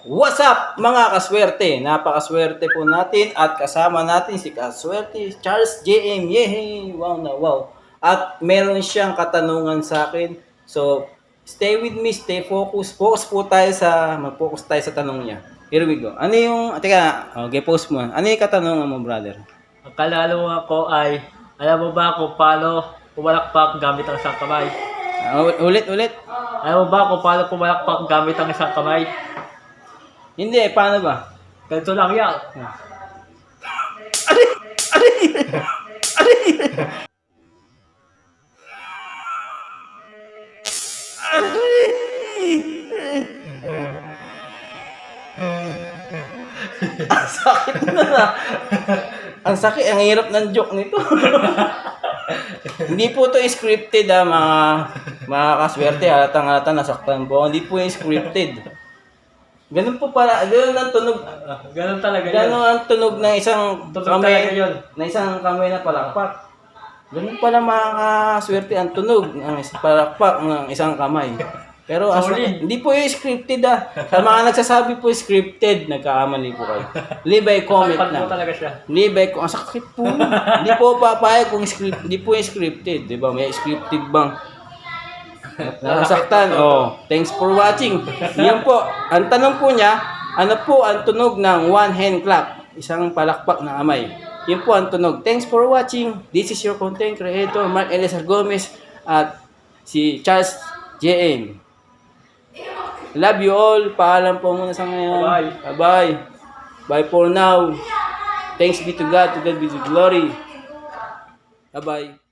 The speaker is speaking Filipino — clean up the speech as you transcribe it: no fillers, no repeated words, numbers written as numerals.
What's up mga kaswerte? Napakaswerte po natin at kasama natin si Kaswerte Charles JM. Yehey! Wow na wow. At meron siyang katanungan sa akin. So, stay with me, stay focus. Mag-focus tayo sa tanong niya. Here we go. Ano yung, okay, post mo. Ano yung katanungan mo, brother? Ang kalalungan ko ay, alam mo ba kung paano pumalakpak gamit ang isang kamay? Ulit. Alam mo ba kung paano pumalakpak gamit ang isang kamay? Hindi, paano ba? Ganito lang yan. Ang sakit na. Ang sakit, ang hirap ng joke nito. Hindi po to scripted mga kaswerte, halatang-halata nasaktan po. Hindi po yung scripted. Ganun po para, ganun ang tunog. Ganun talaga yan. Ganun ang tunog ng isang Tunog talaga yun. kamay na palakpak. Ganun pala mga kaswerte ang tunog ng palakpak ng isang kamay. Pero Sorry. hindi po yung scripted Sa mga nagsasabi po scripted, nagkakamali po kayo. Leave by comment Pag na. po talaga siya. Leave by comment. Ang sakit po. Hindi po papayag kung hindi po yung scripted. Di ba? May scripted bang nasaktan? Oh, thanks for watching. Yan po. Ang tanong po niya, ano po ang tunog ng one hand clap? Isang palakpak na kamay. Yan po ang tunog. Thanks for watching. This is your content creator, Mark Eliezer Gomez at si Charles JM. Love you all. Paalam po muna sa ngayon. Bye. Bye. Bye for now. Thanks be to God. To God be the glory. Bye-bye.